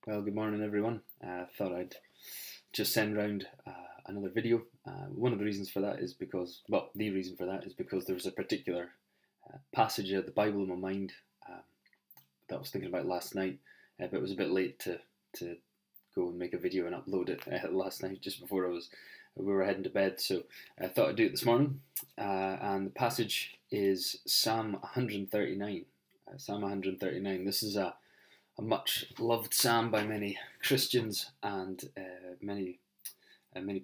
Well, good morning, everyone. Thought I'd just send round another video. One of the reasons for that is because, well, the reason for that is because there's a particular passage of the Bible in my mind that I was thinking about last night, but it was a bit late to go and make a video and upload it last night, just before we were heading to bed. So I thought I'd do it this morning, and the passage is Psalm 139. Psalm 139. This is a much loved psalm by many Christians and many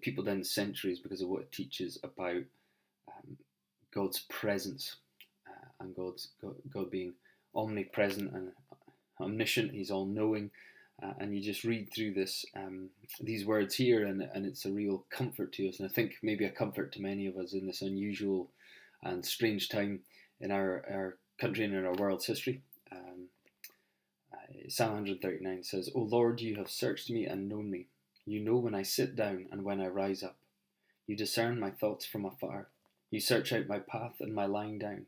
people down the centuries because of what it teaches about God's presence and God being omnipresent and omniscient. He's all knowing, and you just read through these words here, and it's a real comfort to us, and I think maybe a comfort to many of us in this unusual and strange time in our country and in our world's history. Psalm 139 says, "O Lord, you have searched me and known me. You know when I sit down and when I rise up. You discern my thoughts from afar. You search out my path and my lying down,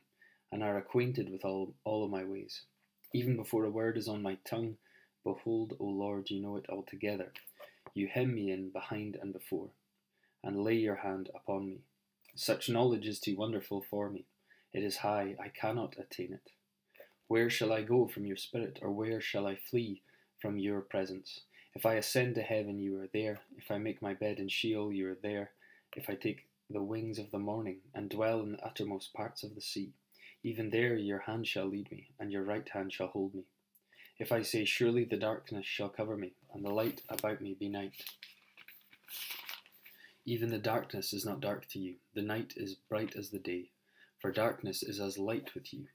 and are acquainted with all of my ways. Even before a word is on my tongue, behold, O Lord, you know it altogether. You hem me in behind and before, and lay your hand upon me. Such knowledge is too wonderful for me. It is high, I cannot attain it. Where shall I go from your spirit, or where shall I flee from your presence? If I ascend to heaven, you are there. If I make my bed in Sheol, you are there. If I take the wings of the morning and dwell in the uttermost parts of the sea, even there your hand shall lead me, and your right hand shall hold me. If I say, surely the darkness shall cover me, and the light about me be night. Even the darkness is not dark to you. The night is bright as the day, for darkness is as light with you.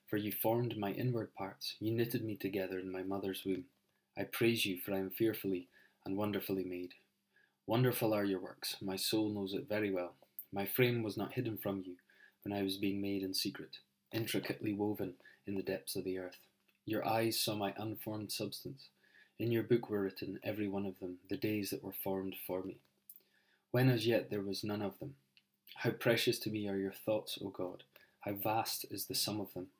For you formed my inward parts, you knitted me together in my mother's womb. I praise you, for I am fearfully and wonderfully made. Wonderful are your works, my soul knows it very well. My frame was not hidden from you when I was being made in secret, intricately woven in the depths of the earth. Your eyes saw my unformed substance. In your book were written, every one of them, the days that were formed for me, when as yet there was none of them. How precious to me are your thoughts, O God! How vast is the sum of them!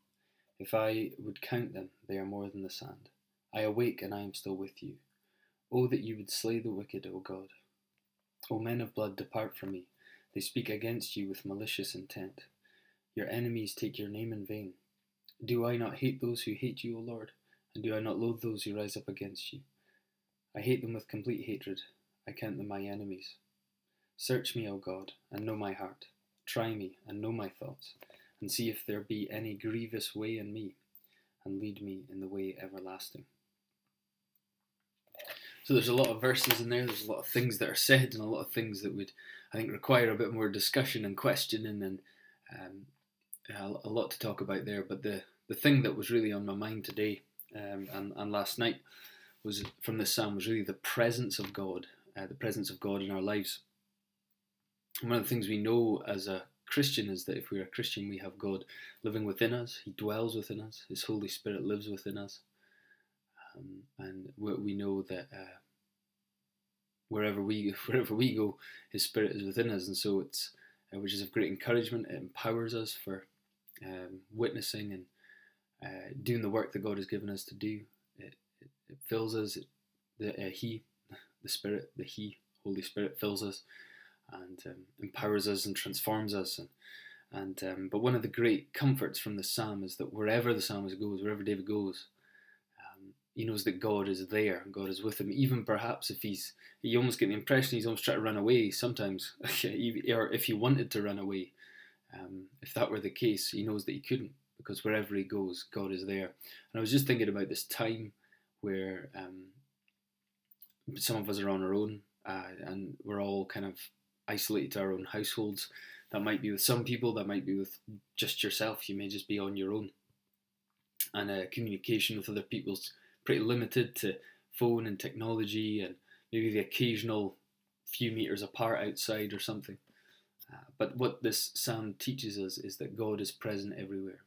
If I would count them, they are more than the sand. I awake and I am still with you. Oh, that you would slay the wicked, O God. O men of blood, depart from me. They speak against you with malicious intent. Your enemies take your name in vain. Do I not hate those who hate you, O Lord? And do I not loathe those who rise up against you? I hate them with complete hatred. I count them my enemies. Search me, O God, and know my heart. Try me and know my thoughts, and see if there be any grievous way in me, and lead me in the way everlasting." So there's a lot of verses in there, there's a lot of things that are said, and a lot of things that would, I think, require a bit more discussion and questioning, and a lot to talk about there. But the thing that was really on my mind today and last night was from this psalm was really the presence of God in our lives. And one of the things we know as a Christian is that if we're a Christian, we have God living within us. He dwells within us. His Holy Spirit lives within us. And we know that wherever we go, His Spirit is within us. And so it's which is of great encouragement. It empowers us for witnessing and doing the work that God has given us to do. It fills us. The Holy Spirit fills us and empowers us and transforms us, but one of the great comforts from the psalm is that wherever the psalmist goes, wherever David goes, he knows that God is there and God is with him. Even perhaps if you almost get the impression he's almost trying to run away sometimes, or if he wanted to run away, if that were the case, he knows that he couldn't, because wherever he goes, God is there. And I was just thinking about this time where some of us are on our own, and we're all kind of isolated to our own households. That might be with some people, that might be with just yourself. You may just be on your own, and communication with other people's pretty limited to phone and technology, and maybe the occasional few meters apart outside or something. But what this psalm teaches us is that God is present everywhere,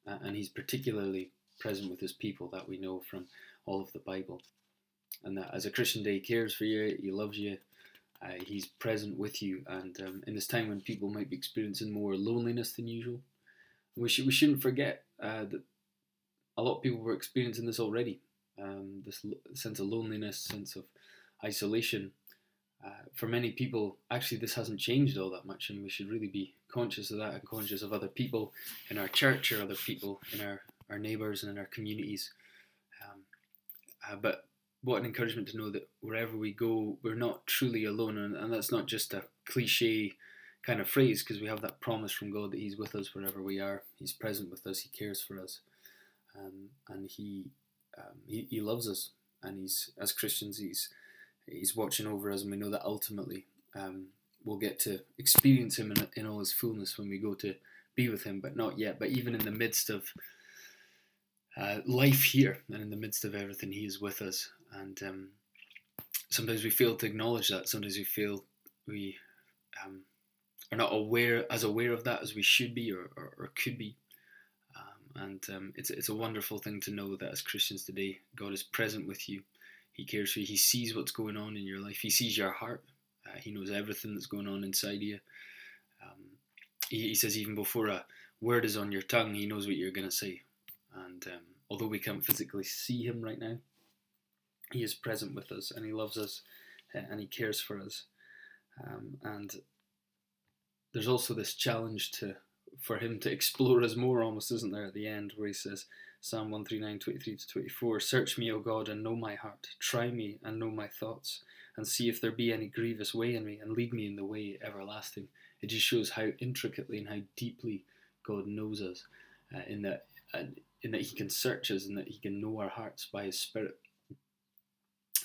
and He's particularly present with His people, that we know from all of the Bible. And that as a Christian, He cares for you, He loves you, He's present with you. And in this time when people might be experiencing more loneliness than usual, we shouldn't forget that a lot of people were experiencing this already. this sense of loneliness, sense of isolation. For many people, actually, this hasn't changed all that much, and we should really be conscious of that and conscious of other people in our church or other people in our neighbours and in our communities. But what an encouragement to know that wherever we go, we're not truly alone, and that's not just a cliche kind of phrase, because we have that promise from God that He's with us wherever we are. He's present with us. He cares for us, and He loves us. And He's, as Christians, He's watching over us, and we know that ultimately we'll get to experience Him in all His fullness when we go to be with Him, but not yet. But even in the midst of life here, and in the midst of everything, He is with us. And sometimes we fail to acknowledge that. Sometimes we feel we are not aware of that as we should be or could be. It's a wonderful thing to know that as Christians today, God is present with you. He cares for you. He sees what's going on in your life. He sees your heart. He knows everything that's going on inside you. He says even before a word is on your tongue, He knows what you're going to say. And although we can't physically see Him right now, He is present with us, and He loves us, and He cares for us. And there's also this challenge for Him to explore us more, almost, isn't there, at the end, where He says, Psalm 139, 23-24, "Search me, O God, and know my heart. Try me and know my thoughts, and see if there be any grievous way in me, and lead me in the way everlasting." It just shows how intricately and how deeply God knows us, in that He can search us, and that He can know our hearts by His Spirit,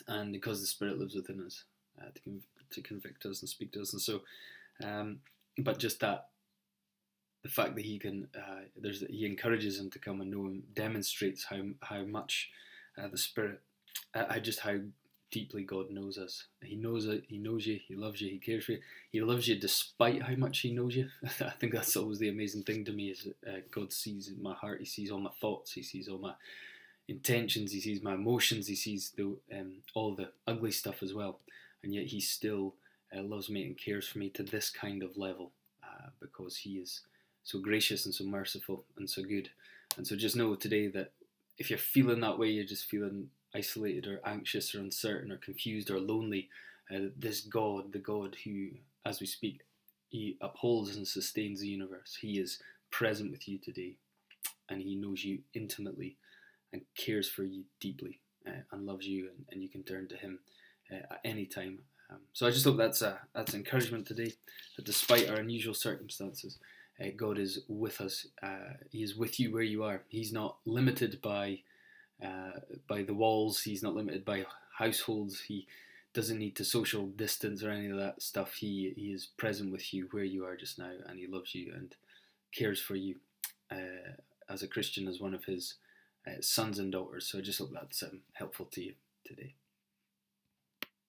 and because the Spirit lives within us, to convict us and speak to us. And so, but just that, the fact that He can, He encourages him to come and know Him, demonstrates how much the Spirit, how deeply God knows us. He knows it. He knows you. He loves you. He cares for you. He loves you despite how much He knows you. I think that's always the amazing thing to me, is that God sees my heart. He sees all my thoughts. He sees all my intentions. He sees my emotions. He sees all the ugly stuff as well. And yet He still loves me and cares for me to this kind of level, because He is so gracious and so merciful and so good. And so just know today that if you're feeling that way, you're just feeling isolated or anxious or uncertain or confused or lonely, this God, the God who, as we speak, He upholds and sustains the universe, He is present with you today, and He knows you intimately and cares for you deeply, and loves you, and you can turn to Him at any time. So I just hope that's encouragement today, that despite our unusual circumstances, God is with us. He is with you where you are. He's not limited by the walls. He's not limited by households. He doesn't need to social distance or any of that stuff. He is present with you where you are just now, and He loves you and cares for you as a Christian, as one of His sons and daughters. So I just hope that's helpful to you today.